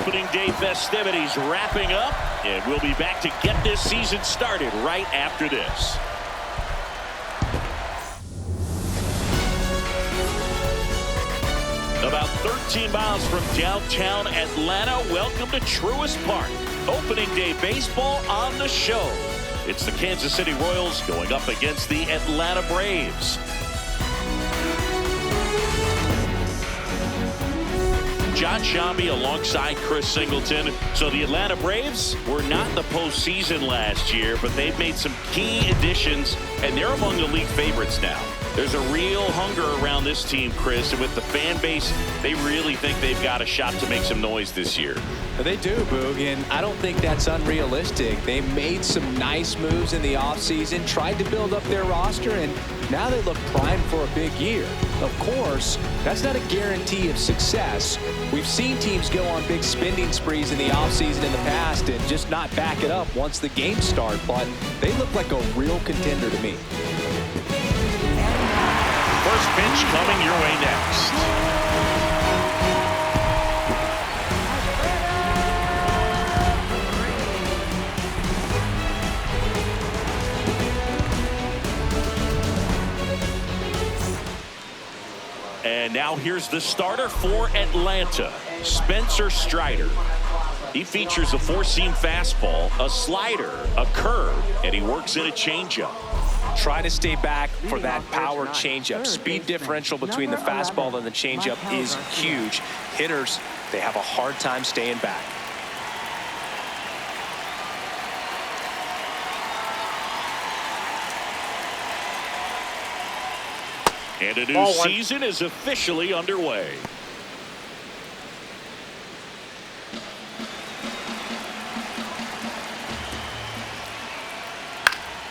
opening day festivities wrapping up, and we'll be back to get this season started right after this. About 13 miles from downtown Atlanta, welcome to Truist Park. Opening day baseball on the show. It's the Kansas City Royals going up against the Atlanta Braves. John Shambi alongside Chris Singleton. So the Atlanta Braves were not in the postseason last year, but they've made some key additions, and they're among the league favorites now. There's a real hunger around this team, Chris, and with the fan base, they really think they've got a shot to make some noise this year. They do, Boog, and I don't think that's unrealistic. They made some nice moves in the offseason, tried to build up their roster, and now they look primed for a big year. Of course, that's not a guarantee of success. We've seen teams go on big spending sprees in the offseason in the past and just not back it up once the games start, but they look like a real contender to me. First pitch coming your way next. And now here's the starter for Atlanta, Spencer Strider. He features a four-seam fastball, a slider, a curve, and he works in a changeup. Try to stay back for that power changeup. Speed differential between the fastball and the changeup is huge. Hitters, they have a hard time staying back. And a new season is officially underway.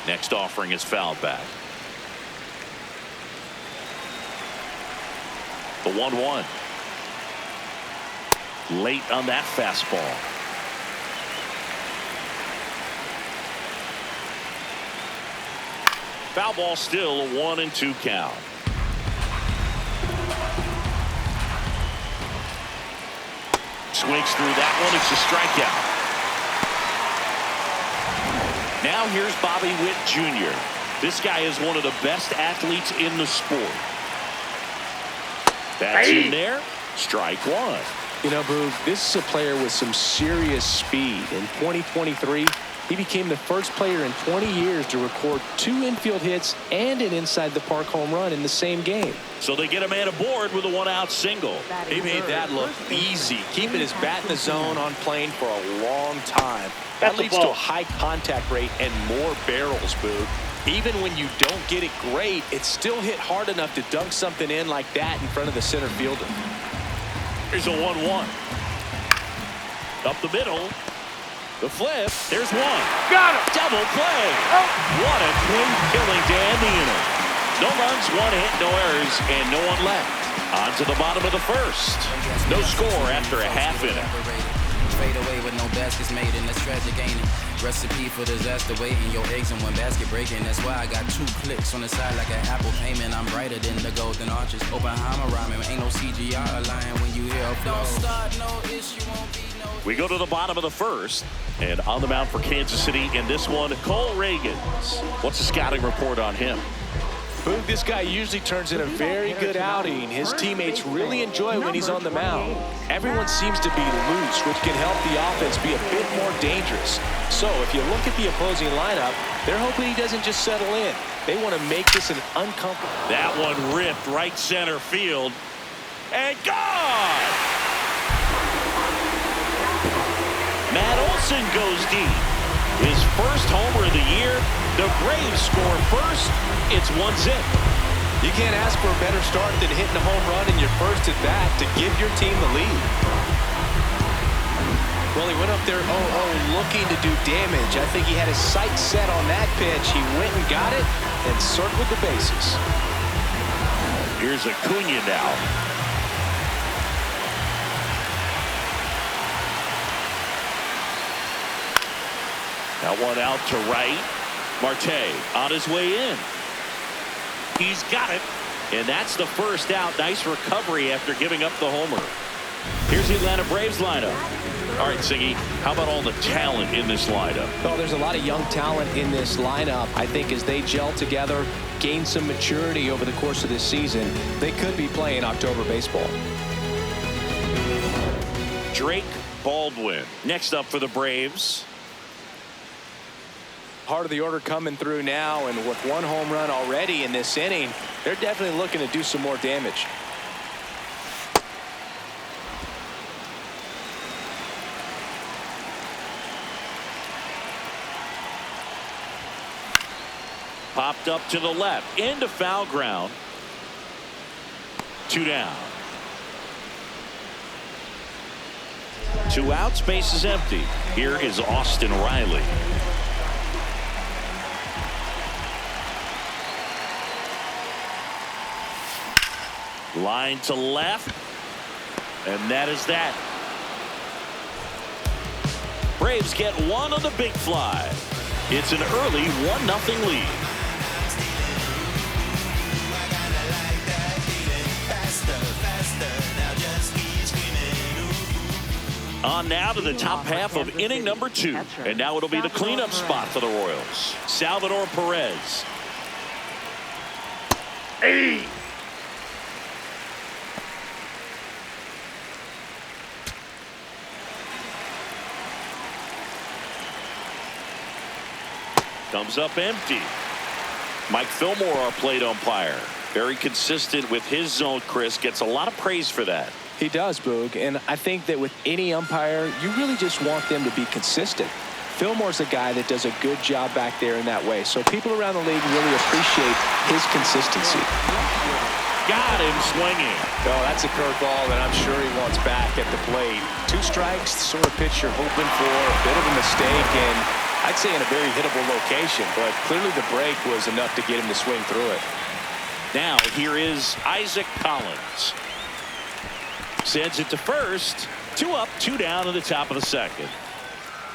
Next offering is fouled back. The 1-1. Late on that fastball. Foul ball, still a 1-2 count. Swings through that one. It's a strikeout. Now here's Bobby Witt Jr. This guy is one of the best athletes in the sport. That's in there. Strike one. You know, Boog, this is a player with some serious speed. In 2023, he became the first player in 20 years to record 2 infield hits and an inside-the-park home run in the same game. So they get a man aboard with a one-out single. He made that look easy, keeping his bat in the zone on plane for a long time. That leads to a high contact rate and more barrels, Boog. Even when you don't get it great, it's still hit hard enough to dunk something in like that in front of the center fielder. Here's a 1-1. Up the middle. The flip. There's one. Got him. Double play. Oh. What a clean killing to end the inning. No runs, 1 hit, no errors, and no one left. On to the bottom of the first. No score after a half inning. Fade away with no baskets made, and that's tragic, ain't it? Recipe for disaster, waiting your eggs in one basket breaking. That's why I got 2 clicks on the side like an Apple payment. I'm brighter than the golden arches. Oppenheimer rhyming, ain't no CGI lying when you hear a flow. Don't start no issue, won't be no. We go to the bottom of the first, and on the mound for Kansas City in this one, Cole Reagans. What's the scouting report on him? Boog, this guy usually turns in a very good outing. His teammates really enjoy when he's on the mound. Everyone seems to be loose, which can help the offense be a bit more dangerous. So if you look at the opposing lineup, they're hoping he doesn't just settle in. They want to make this an uncomfortable. That one ripped right center field. And gone! Matt Olson goes deep. His first homer of the year. The Braves score first. It's 1-0. You can't ask for a better start than hitting a home run in your first at bat to give your team the lead. Well, he went up there 0-0 looking to do damage. I think he had his sights set on that pitch. He went and got it and circled the bases. Here's Acuna now. That one out to right. Marte on his way in. He's got it. And that's the first out. Nice recovery after giving up the homer. Here's the Atlanta Braves lineup. All right, Siggy, how about all the talent in this lineup? Well, there's a lot of young talent in this lineup. I think as they gel together, gain some maturity over the course of this season, they could be playing October baseball. Drake Baldwin next up for the Braves. Heart of the order coming through now, and with one home run already in this inning, they're definitely looking to do some more damage. Popped up to the left into foul ground. 2 down. 2 outs, base is empty. Here is Austin Riley. Line to left, and that is that. Braves get one on the big fly. It's an early 1-0 lead. On now to the top half of inning number 2. And now it'll be the cleanup spot for the Royals. Salvador Perez. Hey! Comes up empty. Mike Fillmore, our plate umpire. Very consistent with his zone, Chris. Gets a lot of praise for that. He does, Boog, and I think that with any umpire, you really just want them to be consistent. Fillmore's a guy that does a good job back there in that way, so people around the league really appreciate his consistency. Got him swinging. Oh, that's a curveball that I'm sure he wants back at the plate. 2 strikes, the sort of pitch you're hoping for, a bit of a mistake, and I'd say in a very hittable location, but clearly the break was enough to get him to swing through it. Now here is Isaac Collins. Sends it to first. 2 up, 2 down in the top of the second.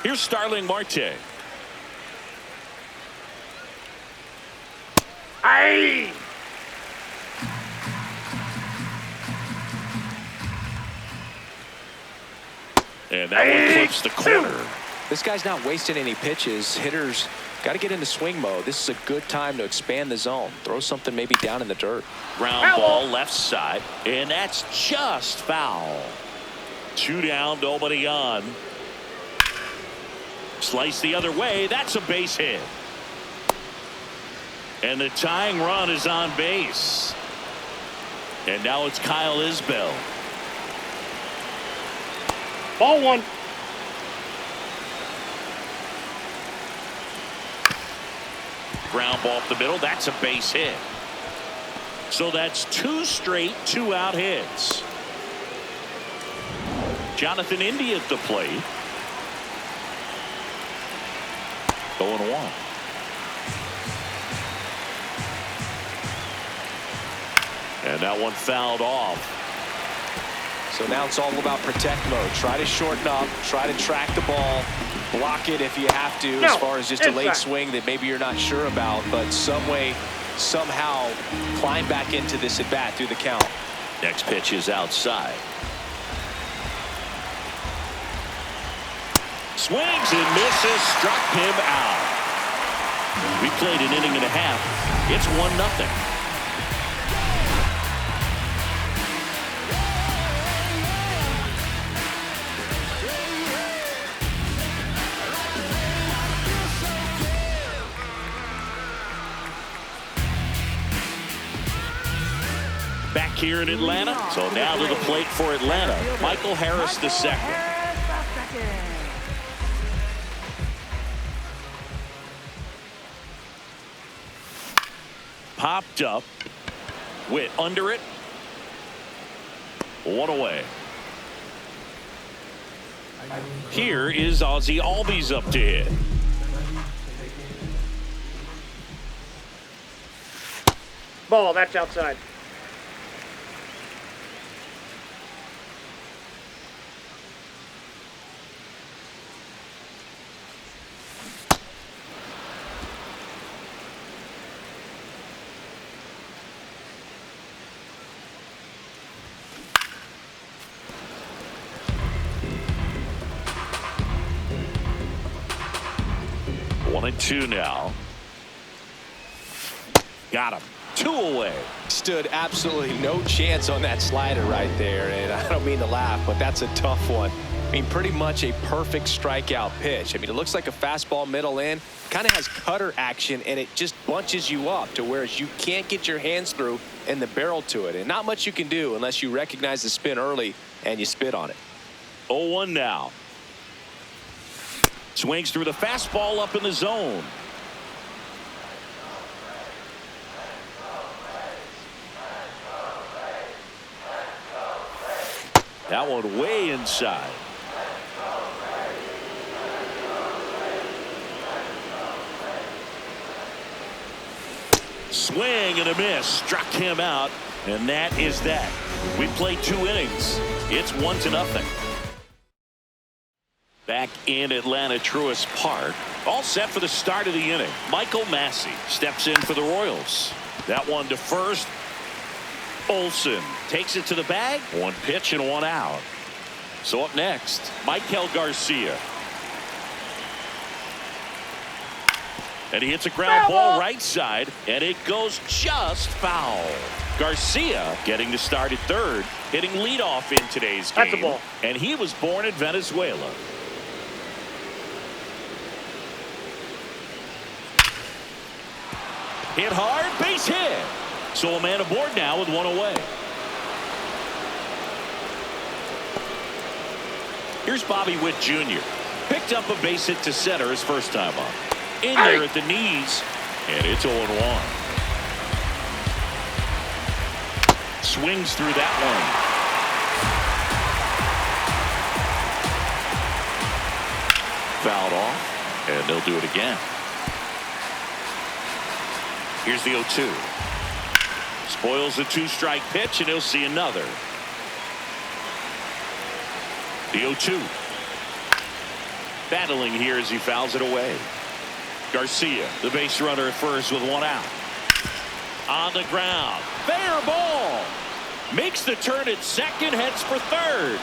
Here's Starling Marte. Aye! And that one clips the corner. This guy's not wasting any pitches. Hitters got to get into swing mode. This is a good time to expand the zone. Throw something maybe down in the dirt. Ground ball left side, and that's just foul. 2 down, nobody on. Slice the other way. That's a base hit. And the tying run is on base. And now it's Kyle Isbell. Ball 1. Ground ball up the middle. That's a base hit. So that's 2 straight 2-out hits. Jonathan India at the plate. 0-1. And that one fouled off. So now it's all about protect mode. Try to shorten up. Try to track the ball. Block it if you have to, as far as just a late swing that maybe you're not sure about, but some way, somehow climb back into this at bat through the count. Next pitch is outside. Swings and misses, struck him out. We played an inning and a half. It's 1-0. Back here in Atlanta. So now to the plate for Atlanta, Michael Harris II. Popped up. Witt under it. 1 away. Here is Ozzie Albies up to hit. Ball, that's outside. 1-2 now. Got him. 2 away. Stood absolutely no chance on that slider right there, and I don't mean to laugh, but that's a tough one. I mean, pretty much a perfect strikeout pitch. I mean, it looks like a fastball middle in, kind of has cutter action, and it just bunches you up to where you can't get your hands through and the barrel to it, and not much you can do unless you recognize the spin early and you spit on it. 0-1 now. Swings through the fastball up in the zone. That one way inside. Swing and a miss. Struck him out. And that is that. We played 2 innings. It's 1-0. Back in Atlanta Truist Park. All set for the start of the inning. Michael Massey steps in for the Royals. That one to first. Olsen takes it to the bag. 1 pitch and 1 out. So up next, Michael Garcia. And he hits a ground ball right side, and it goes just foul. Garcia getting the start at third, hitting leadoff in today's game. That's a ball. And he was born in Venezuela. Hit hard, base hit. So a man aboard now with 1 away. Here's Bobby Witt Jr. Picked up a base hit to center his first time up. In there at the knees, and it's 0-1. Swings through that one. Fouled off, and they'll do it again. Here's the 0-2. Spoils the 2-strike pitch, and he'll see another. The 0-2. Battling here as he fouls it away. Garcia, the base runner at first with 1 out. On the ground. Fair ball. Makes the turn at second, heads for third.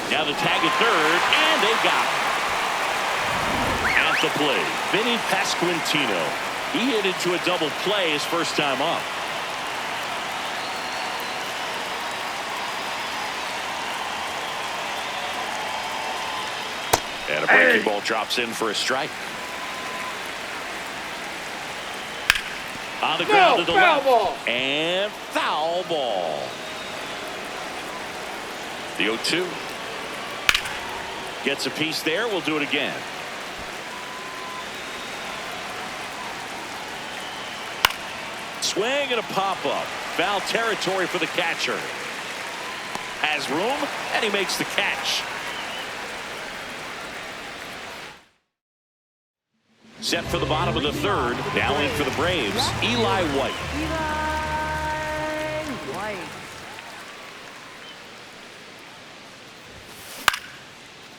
Now the tag at third, and they got him. At the plate, Vinny Pasquantino. He hit into a double play his first time up. And a breaking ball drops in for a strike. On the ground to the left. Ball. And foul ball. The 0-2. Gets a piece there. We'll do it again. Swing and a pop-up. Foul territory for the catcher. Has room, and he makes the catch. Set for the bottom of the third. Now in for the Braves, Eli White.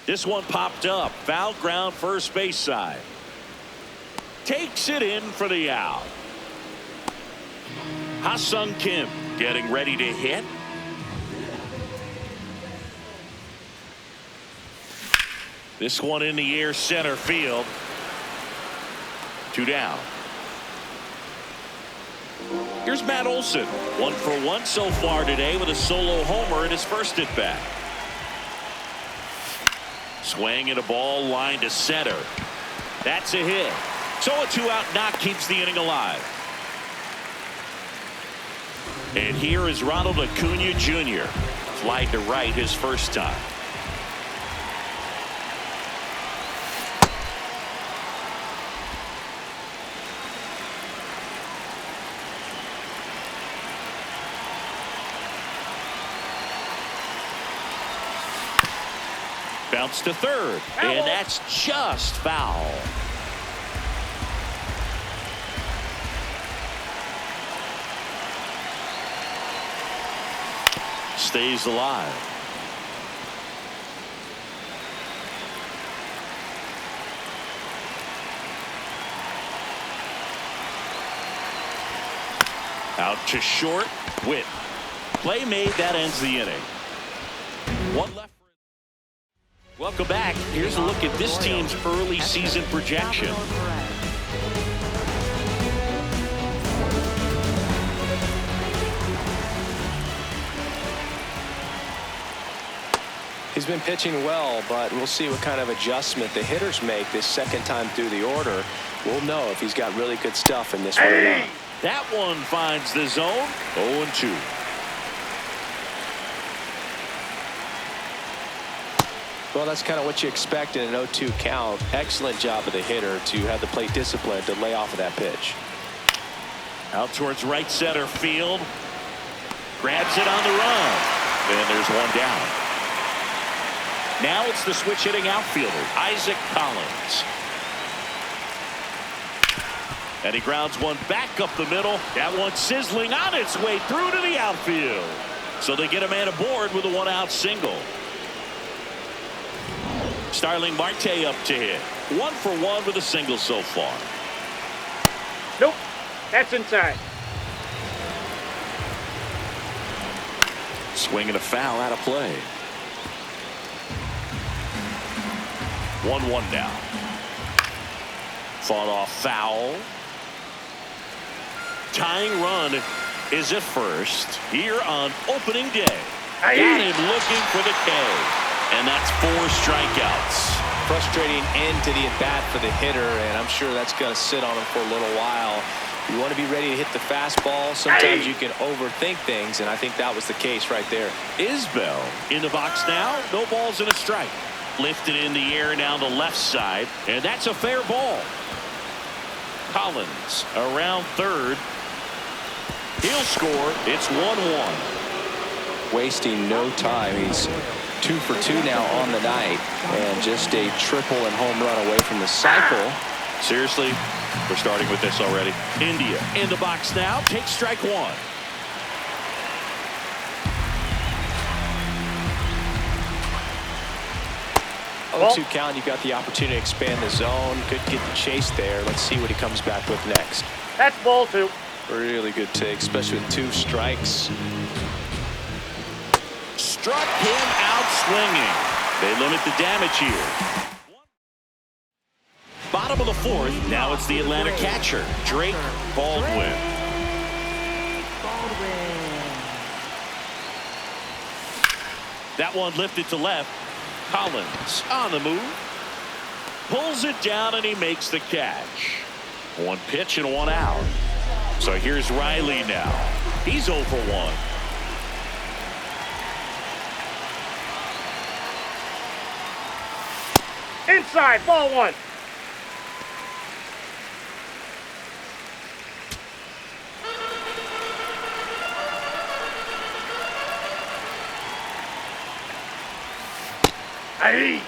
This one popped up. Foul ground first base side. Takes it in for the out. Ha-Sung Kim getting ready to hit. This one in the air center field. 2 down. Here's Matt Olson. 1 for 1 so far today with a solo homer in his first at bat. Swing and a ball line to center. That's a hit. So a 2-out knock keeps the inning alive. And here is Ronald Acuna Jr. Flied to right his first time. Bounce to third, and that's just foul. Stays alive. Out to short. Witt. Play made. That ends the inning. One left. Welcome back. Here's a look at this team's early season projection. He's been pitching well, but we'll see what kind of adjustment the hitters make this second time through the order. We'll know if he's got really good stuff in this one or not. That one finds the zone. 0-2. Well, that's kind of what you expect in an 0-2 count. Excellent job of the hitter to have the plate discipline to lay off of that pitch. Out towards right center field. Grabs it on the run. And there's one down. Now it's the switch hitting outfielder, Isaac Collins. And he grounds one back up the middle. That one sizzling on its way through to the outfield. So they get a man aboard with a one-out single. Starling Marte up to hit. 1 for 1 with a single so far. Nope. That's inside. Swing and a foul out of play. 1-1 now. Fought off foul. Tying run is at first here on opening day. Got him looking for the K. And that's 4 strikeouts. Frustrating end to the at-bat for the hitter, and I'm sure that's going to sit on him for a little while. You want to be ready to hit the fastball. Sometimes you can overthink things, and I think that was the case right there. Isbell in the box now. No balls and a strike. Lifted in the air down the left side, and that's a fair ball. Collins around third. He'll score. It's 1-1. Wasting no time. He's 2 for 2 now on the night, and just a triple and home run away from the cycle. Seriously, we're starting with this already. India in the box now. Takes strike 1. Oh, 2 count. You've got the opportunity to expand the zone. Could get the chase there. Let's see what he comes back with next. That's ball 2. Really good take, especially with 2 strikes. Struck him out swinging. They limit the damage here. Bottom of the 4th. Now it's the Atlanta catcher, Drake Baldwin. That one lifted to left. Collins on the move. Pulls it down and he makes the catch. 1 pitch and 1 out. So here's Riley now. He's 0 for 1. Inside, ball 1. Aye.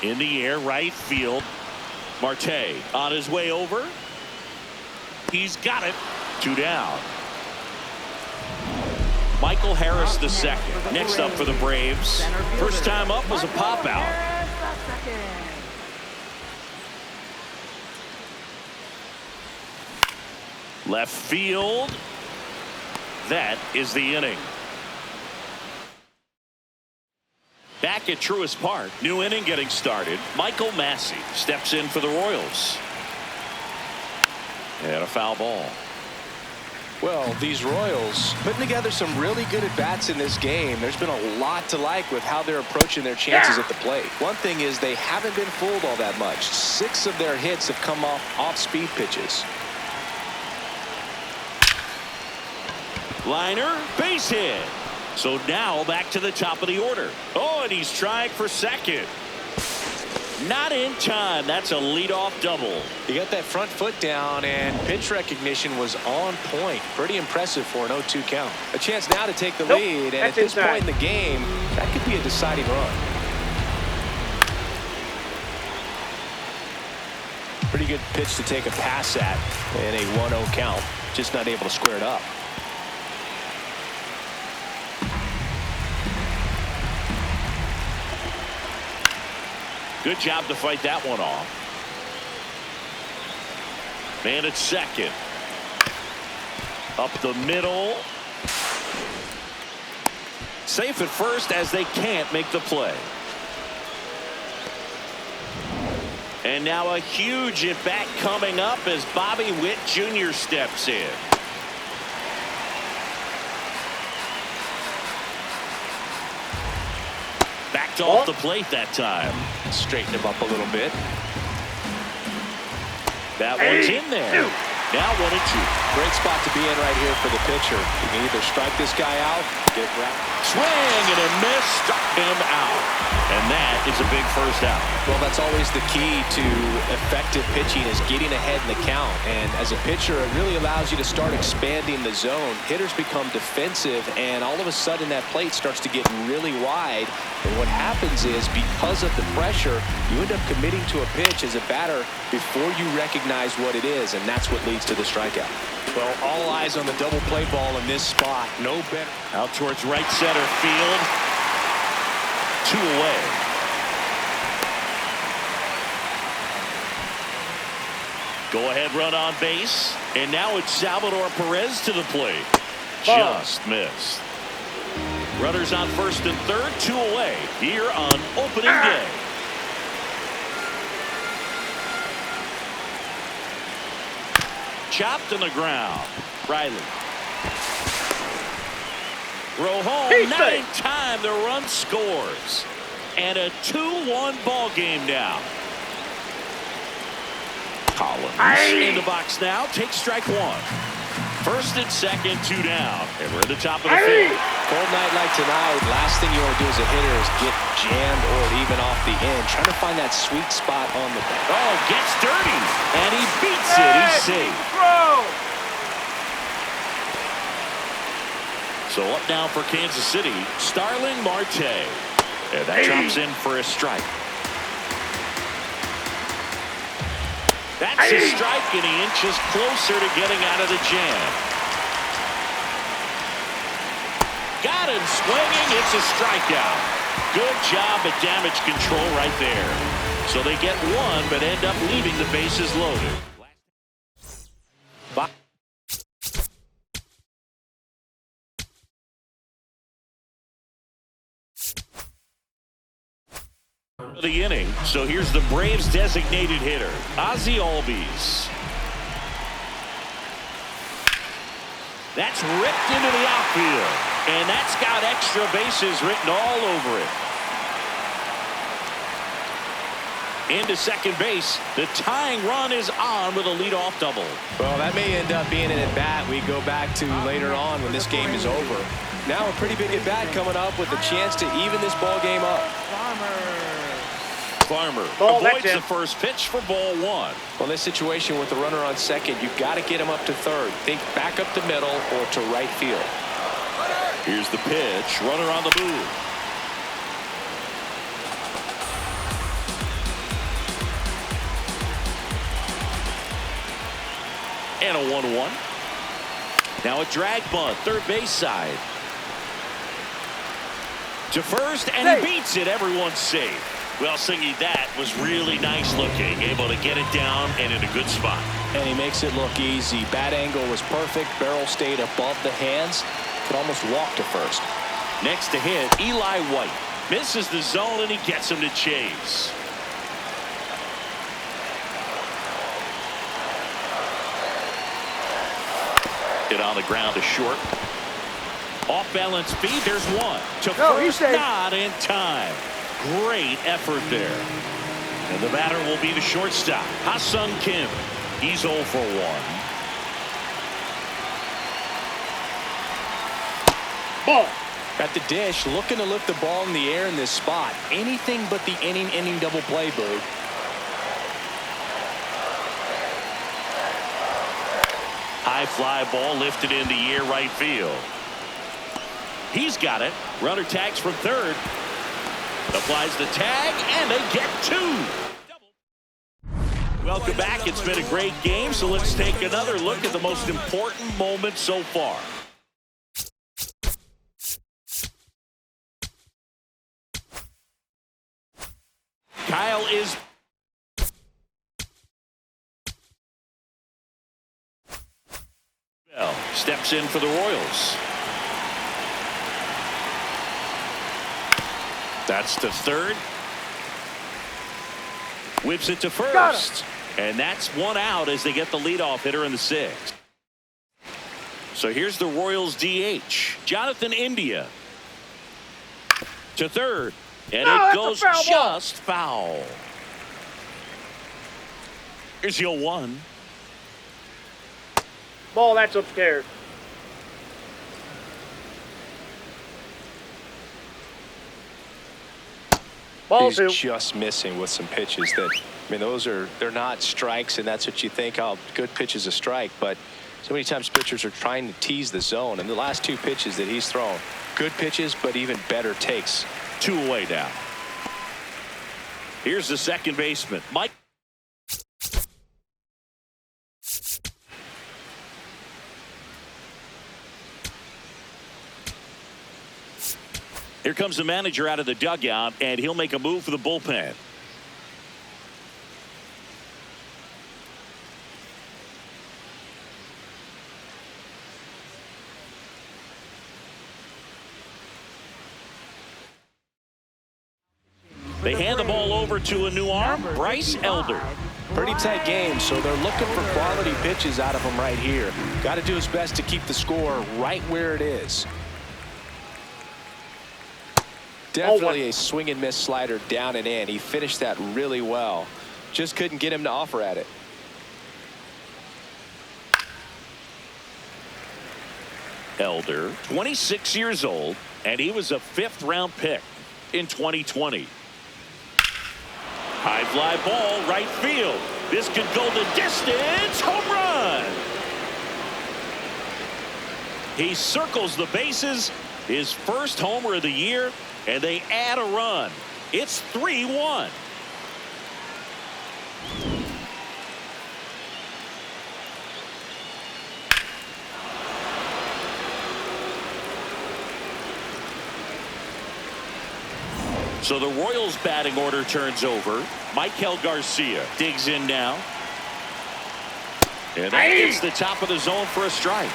In the air, right field. Marte on his way over. He's got it. 2 down. Michael Harris the second. Next up for the Braves. First time up was a pop out. Left field. That is the inning. Back at Truist Park, new inning getting started. Michael Massey steps in for the Royals. And a foul ball. Well, these Royals putting together some really good at-bats in this game. There's been a lot to like with how they're approaching their chances at the plate. One thing is they haven't been fooled all that much. 6 of their hits have come off speed pitches. Liner, base hit. So now back to the top of the order. Oh, and he's trying for second. Not in time. That's a leadoff double. He got that front foot down, and pitch recognition was on point. Pretty impressive for an 0-2 count. A chance now to take the lead, and at this point in the game, that could be a deciding run. Pretty good pitch to take a pass at in a 1-0 count. Just not able to square it up. Good job to fight that one off. Man at second. Up the middle. Safe at first as they can't make the play. And now a huge at-bat coming up as Bobby Witt Jr. steps in. Backed off the plate that time. Straighten him up a little bit. That one's in there. Now 1-2. Great spot to be in right here for the pitcher. You can either strike this guy out, get it right. Swing and a miss, struck him out. And that is a big first out. Well, that's always the key to effective pitching, is getting ahead in the count. And as a pitcher, it really allows you to start expanding the zone. Hitters become defensive, and all of a sudden that plate starts to get really wide. And what happens is, because of the pressure, you end up committing to a pitch as a batter before you recognize what it is, and that's what leads to the strikeout. Well, all eyes on the double play ball in this spot. No better. Out towards right center field. 2 away. Go ahead run on base. And now it's Salvador Perez to the plate. Just missed. Runners on first and third, 2 away here on opening day. Chopped in the ground. Riley. Throw home. Not in time. The run scores. And a 2-1 ball game now. Collins in the box now. Takes strike 1. First and second, 2 down. And we're at the top of the field. Cold night like tonight, last thing you want to do as a hitter is get jammed or even off the end. Trying to find that sweet spot on the bat. Oh, gets dirty. And he beats it. He's safe. So up now for Kansas City, Starling Marte. And that drops in for a strike. That's a strike, and he inches closer to getting out of the jam. Got him swinging. It's a strikeout. Good job at damage control right there. So they get 1, but end up leaving the bases loaded. The inning. So here's the Braves designated hitter, Ozzie Albies. That's ripped into the outfield, and that's got extra bases written all over it. Into second base. The tying run is on with a leadoff double. Well, that may end up being an at-bat we go back to later on when this game is over. Now a pretty big at-bat coming up with a chance to even this ball game up. Farmer avoids the first pitch for ball 1. Well, in this situation with the runner on second, you've got to get him up to third. Think back up the middle or to right field. Here's the pitch. Runner on the move. And a 1-1. Now a drag bunt, third base side. To first, and he beats it. Everyone's safe. Well, Singy, that was really nice looking. Able to get it down and in a good spot. And he makes it look easy. Bat angle was perfect. Barrel stayed above the hands. Could almost walk to first. Next to hit, Eli White. Misses the zone, and he gets him to chase. Hit on the ground to short. Off balance feed. There's 1. To first, not in time. Great effort there. And the batter will be the shortstop, Ha-Sung Kim. He's 0 for 1. Ball. At the dish, looking to lift the ball in the air in this spot. Anything but the inning double play, Boo. High fly ball lifted in the air right field. He's got it. Runner tags from third. Applies the tag, and they get 2. Welcome back. It's been a great game, so let's take another look at the most important moment so far. Kyle is... steps in for the Royals. That's to third. Whips it to first. And that's one out as they get the leadoff hitter in the sixth. So here's the Royals DH, Jonathan India. To third. And it goes just foul. Here's 0-1. Ball, that's upstairs. Ball He's two. just missing with some pitches that, I mean, they're not strikes, and that's what you think, oh, good pitch is a strike. But so many times pitchers are trying to tease the zone, and the last two pitches that he's thrown, good pitches, but even better takes. 2 away now. Here's the second baseman, Mike. Here comes the manager out of the dugout, and he'll make a move for the bullpen. They hand the ball over to a new arm, Bryce Elder. Pretty tight game, so they're looking for quality pitches out of him right here. Got to do his best to keep the score right where it is. Definitely a swing and miss slider down and in. He finished that really well. Just couldn't get him to offer at it. Elder, 26 years old, and he was a 5th-round pick in 2020. High fly ball, right field. This could go the distance. Home run. He circles the bases. His first homer of the year, and they add a run. It's 3-1. So the Royals batting order turns over. Michael Garcia digs in now. And that hits the top of the zone for a strike.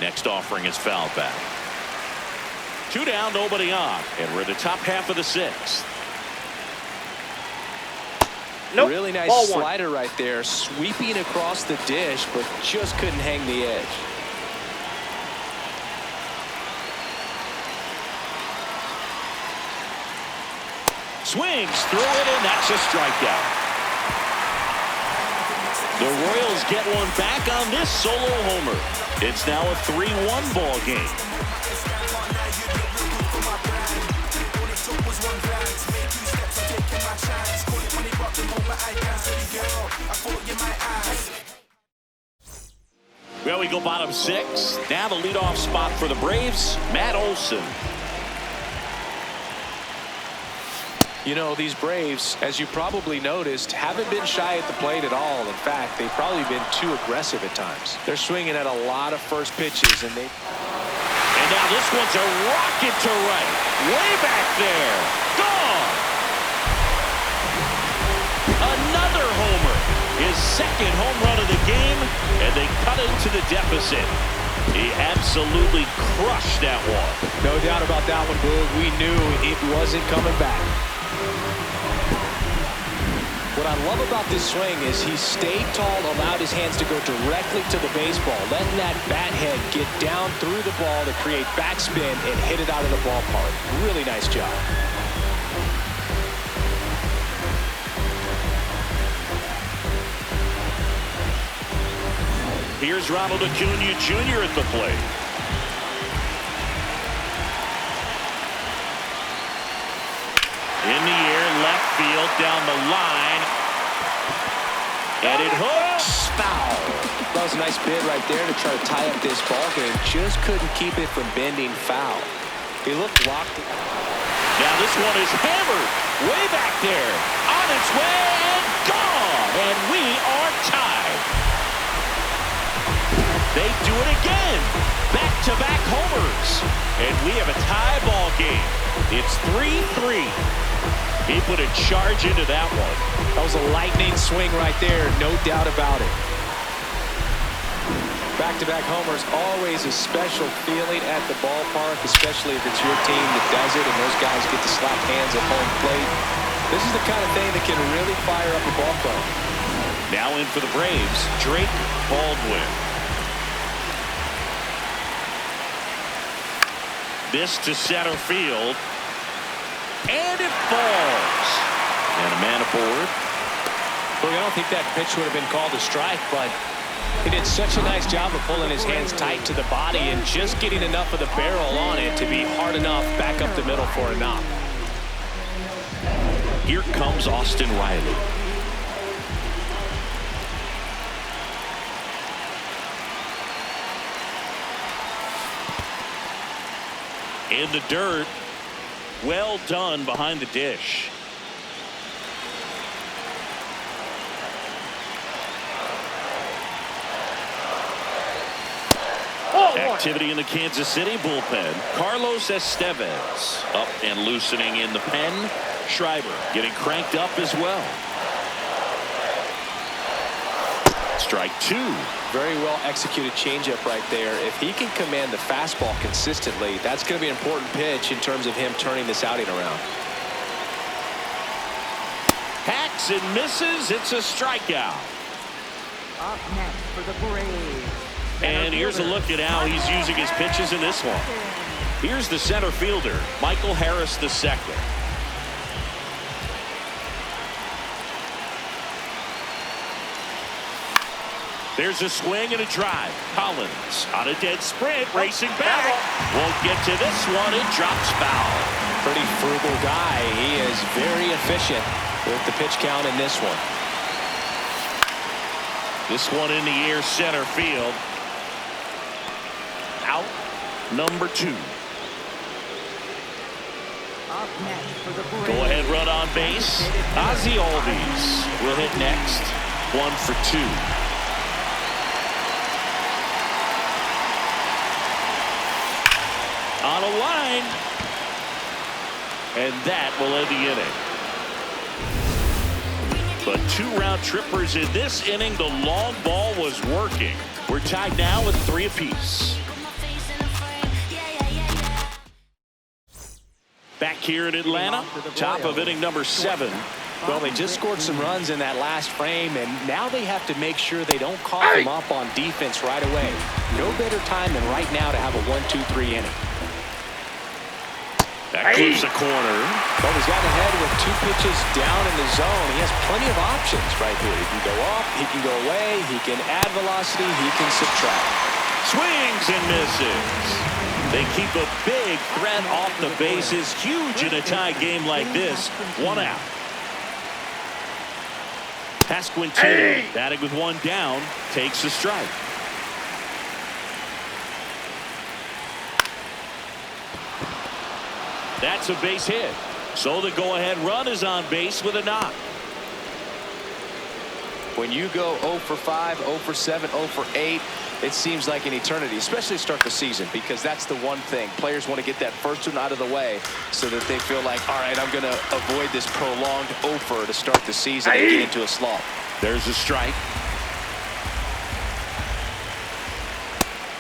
Next offering is fouled back. 2 down, nobody on. And we're in the top half of the 6th. Nope. Really nice Ball slider right there, sweeping across the dish, but just couldn't hang the edge. Swings through it, and that's a strikeout. The Royals get one back on this solo homer. It's now a 3-1 ball game. Well, we go bottom 6. Now the leadoff spot for the Braves, Matt Olson. You know, these Braves, as you probably noticed, haven't been shy at the plate at all. In fact, they've probably been too aggressive at times. They're swinging at a lot of first pitches, and now this one's a rocket to right. Way back there. Gone. Another homer. His second home run of the game, and they cut into the deficit. He absolutely crushed that one. no doubt about that one, Boog. We knew it wasn't coming back. What I love about this swing is he stayed tall, allowed his hands to go directly to the baseball, letting that bat head get down through the ball to create backspin and hit it out of the ballpark. Really nice job. Here's Ronald Acuna Jr. at the plate. In the air, left field, down the line. And it hooks. Foul. That was a nice bid right there to try to tie up this ball game. Just couldn't keep it from bending foul. He looked locked. Now this one is hammered. Way back there. On its way and gone. And we are tied. They do it again. Back-to-back homers. And we have a tie ball game. It's 3-3. He put a charge into that one. That was a lightning swing right there, no doubt about it. back-to-back homers, always a special feeling at the ballpark, especially if it's your team that does it and those guys get to slap hands at home plate. This is the kind of thing that can really fire up a ball club. Now in for the Braves, Drake Baldwin. This to center field. And it falls. And a man aboard. Look, I don't think that pitch would have been called a strike, but he did such a nice job of pulling his hands tight to the body and just getting enough of the barrel on it to be hard enough back up the middle for a knock. Here comes Austin Riley. In the dirt. Well done behind the dish. Activity in the Kansas City bullpen. Carlos Estevez up and loosening in the pen. Schreiber getting cranked up as well. Strike two. Very well executed changeup right there. If he can command the fastball consistently, that's going to be an important pitch in terms of him turning this outing around. Hacks and misses. It's a strikeout. Up next for the Braves. And here's a look at how he's using his pitches in this one. Here's the center fielder, Michael Harris II. There's a swing and a drive. Collins on a dead sprint, racing back. Won't get to this one. It drops foul. Pretty frugal guy. He is very efficient with the pitch count in this one. This one in the air, center field. Out number 2. Up next for the Braves. Go ahead run on base. Ozzie Albies will hit next. 1 for 2. On a line. And that will end the inning. But 2 round trippers in this inning. The long ball was working. We're tied now with 3 apiece. Back here in Atlanta, top of inning number 7. Well, they just scored some runs in that last frame, and now they have to make sure they don't cough them up on defense right away. No better time than right now to have a 1-2-3 inning. That clips the corner. Well, he's got ahead with 2 pitches down in the zone. He has plenty of options right here. He can go up, he can go away, he can add velocity, he can subtract. Swings and misses. They keep a big threat off the bases. Huge in a tie game like this. 1 out. Pasquantino batting with 1 down, takes the strike. That's a base hit. So the go-ahead run is on base with a knock. When you go 0 for 5, 0 for 7, 0 for 8, it seems like an eternity, especially to start the season, because that's the one thing. Players want to get that first one out of the way so that they feel like, all right, I'm going to avoid this prolonged 0 for to start the season and get into a slump. There's a strike.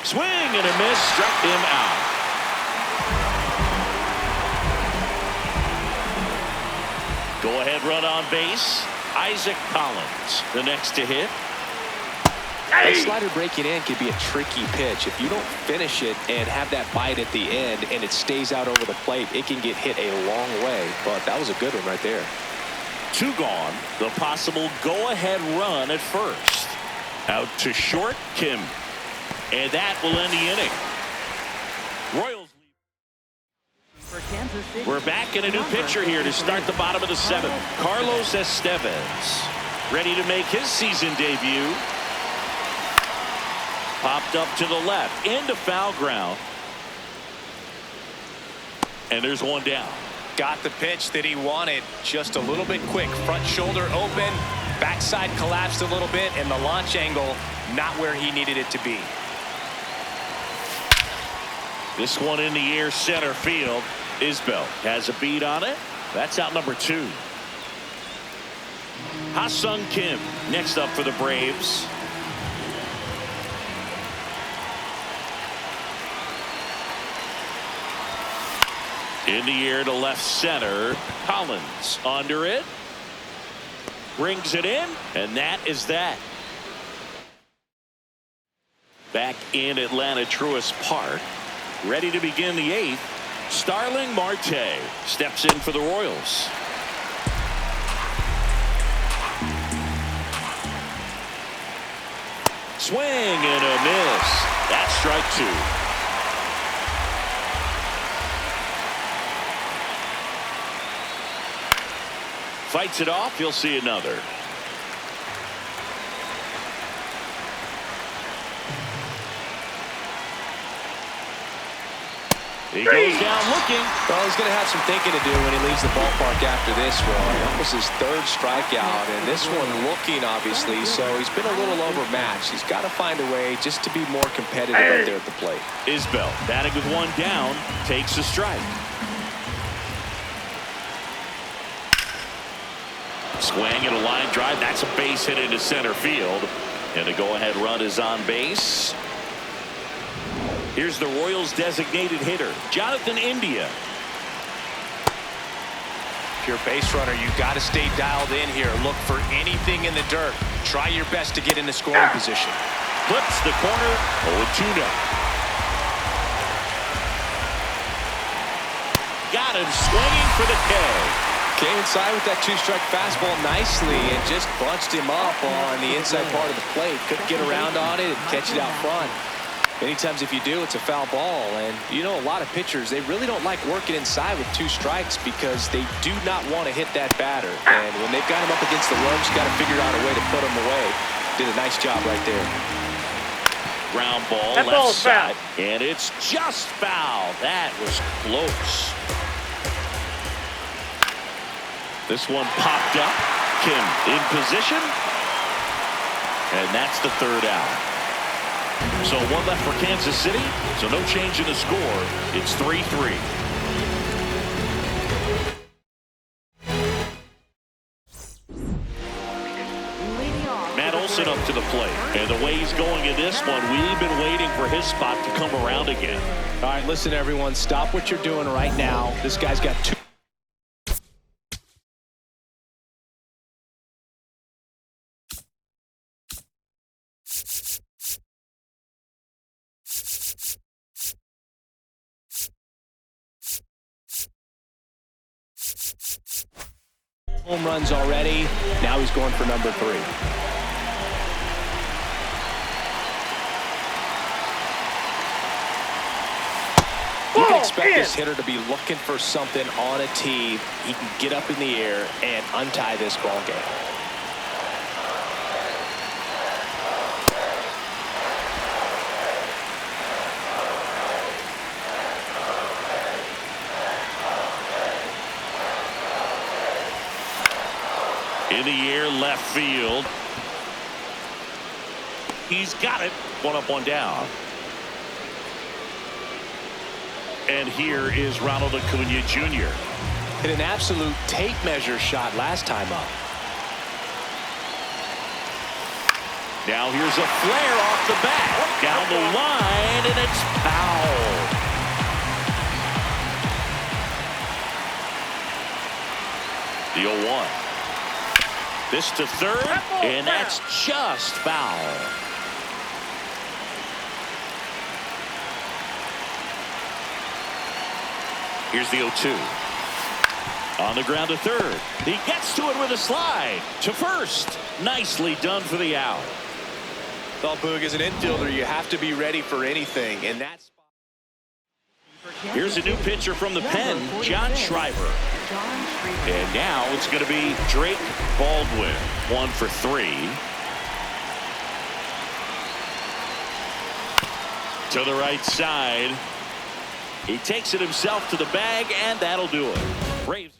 Swing and a miss, struck him out. Go ahead run on base. Isaac Collins, the next to hit. That slider breaking in can be a tricky pitch. If you don't finish it and have that bite at the end and it stays out over the plate, it can get hit a long way. But that was a good one right there. 2 gone. The possible go-ahead run at first. Out to short, Kim. And that will end the inning. Royals. We're back in a new pitcher here to start the bottom of the 7th. Carlos Estevez, ready to make his season debut. Popped up to the left, into foul ground. And there's 1 down. Got the pitch that he wanted, just a little bit quick. Front shoulder open, backside collapsed a little bit, and the launch angle not where he needed it to be. This one in the air, center field. Isbell has a beat on it. That's out number 2. Ha-Sung Kim next up for the Braves. In the air to left center. Collins under it. Brings it in, and that is that. Back in Atlanta Truist Park. Ready to begin the 8th. Starling Marte steps in for the Royals. Swing and a miss. That's strike 2. Fights it off. He'll see another. He goes down looking. Well, he's going to have some thinking to do when he leaves the ballpark after this one. That was his 3rd strikeout, and this one looking, obviously, so he's been a little overmatched. He's got to find a way just to be more competitive out there at the plate. Isbell, batting with 1 down, takes a strike. Swing and a line drive. That's a base hit into center field. And the go-ahead run is on base. Here's the Royals' designated hitter, Jonathan India. If you're a base runner, you've got to stay dialed in here. Look for anything in the dirt. Try your best to get into scoring position. Flips the corner. 0-2 now. Got him swinging for the K. Came inside with that 2-strike fastball nicely and just bunched him up on the inside part of the plate. Couldn't get around on it and catch it out front. Many times if you do, it's a foul ball. And you know, a lot of pitchers, they really don't like working inside with 2 strikes because they do not want to hit that batter. And when they've got him up against the ropes, you got to figure out a way to put him away. Did a nice job right there. Ground ball, That left ball's side. foul. And it's just foul. That was close. This one popped up. Kim in position. And that's the 3rd out. So 1 left for Kansas City. So no change in the score. It's 3-3. Matt Olson up to the plate. And the way he's going in this one, we've been waiting for his spot to come around again. All right, listen, everyone. Stop what you're doing right now. This guy's got 2. Home runs already. Now he's going for number 3. You can expect this hitter to be looking for something on a tee. He can get up in the air and untie this ball game. In the air, left field. He's got it. 1 up, 1 down. And here is Ronald Acuna Jr. Hit an absolute tape measure shot last time up. Now here's a flare off the bat. Down the line, and it's foul. The 0-1. This to 3rd, and that's just foul. Here's the 0-2. On the ground to 3rd. He gets to it with a slide. To 1st. Nicely done for the out. Well, Boog, as an infielder, you have to be ready for anything, and that's. Here's a new pitcher from the pen, John Schreiber. And now it's going to be Drake Baldwin. 1 for 3. To the right side. He takes it himself to the bag, and that'll do it. Braves.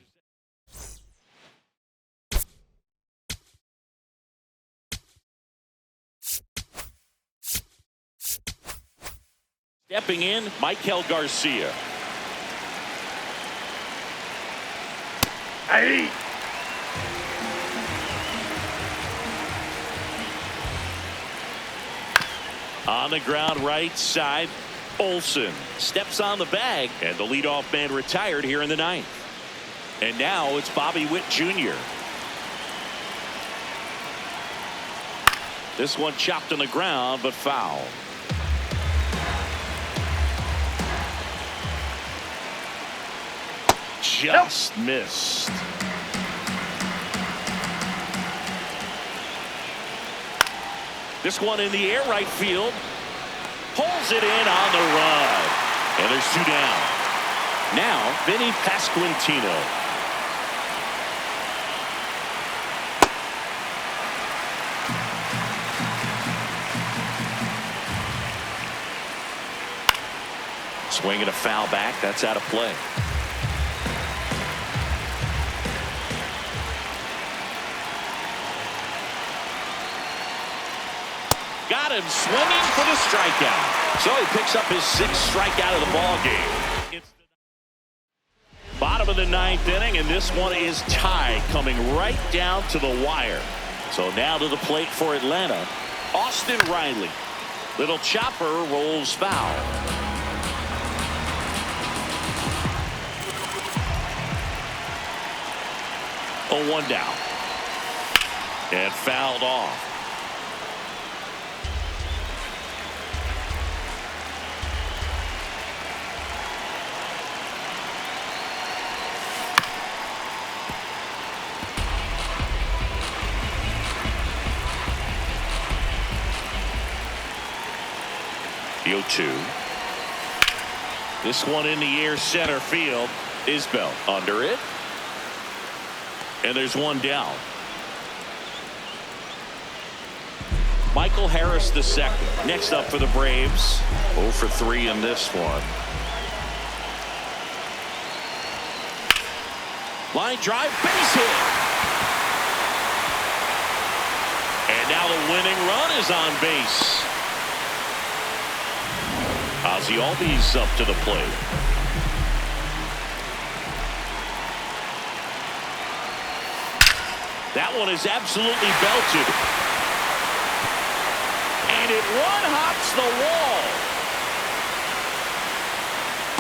Stepping in, Michael Garcia. Hey. On the ground, right side. Olsen steps on the bag, and the leadoff man retired here in the ninth. And now it's Bobby Witt Jr. This one chopped on the ground, but foul. Just missed. This one in the air right field. Pulls it in on the run. And there's two down. Now, Vinny Pasquantino. Swinging a foul back. That's out of play. Got him swinging for the strikeout. So he picks up his 6th strikeout of the ball game. It's bottom of the ninth inning, and this one is tied, coming right down to the wire. So now to the plate for Atlanta, Austin Riley. Little chopper rolls foul. Oh, 1 down. And fouled off. The 0-2. This one in the air center field. Isbell under it. And there's one down. Michael Harris the second. Next up for the Braves. 0 for 3 in this one. Line drive, base hit. And now the winning run is on base. Ozzie Albies up to the plate. That one is absolutely belted. And it one-hops the wall.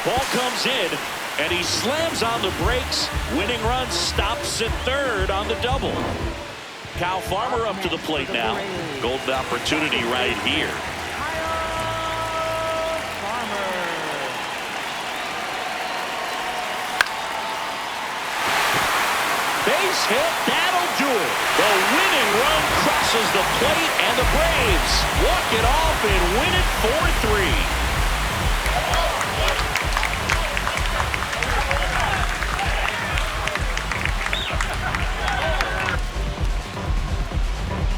Ball comes in, and he slams on the brakes. Winning run stops at third on the double. Kyle Farmer up to the plate now. Golden opportunity right here. Base hit, that'll do it. The winning run crosses the plate, and the Braves walk it off and win it 4-3.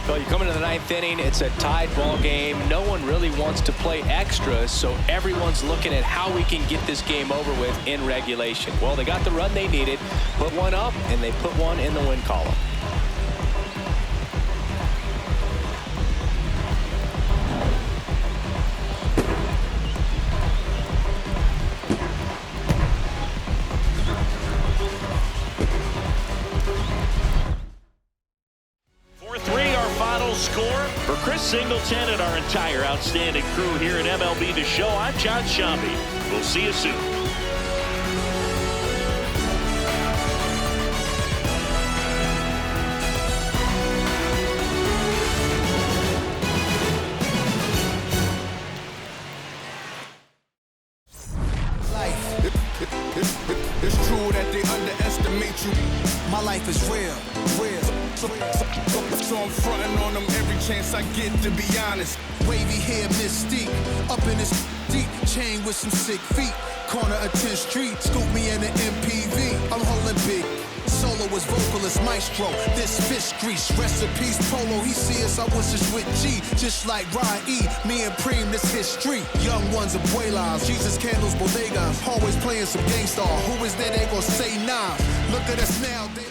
Well, you come into the ninth inning, it's a tied ball game. No one really wants to play extra, so everyone's looking at how we can get this game over with in regulation. Well, they got the run they needed, put one up, and they put one in the win column. Score for Chris Singleton and our entire outstanding crew here at MLB The Show. I'm John Shambi. We'll see you soon. It's true that they underestimate you. My life is real. So I'm fronting on them every chance I get, to be honest. Wavy hair, mystique, up in this deep chain with some sick feet. Corner of 10th Street, scoop me in an MPV. I'm holding big. Soloist, vocalist, maestro. This fish grease, recipes, polo. He see us, I was just with G, just like Ryan E. Me and Preem, this history. Young ones, abuelas, Jesus candles, bodegas. Always playing some gangstar. Who is that? They gon' say nah. Look at us now. They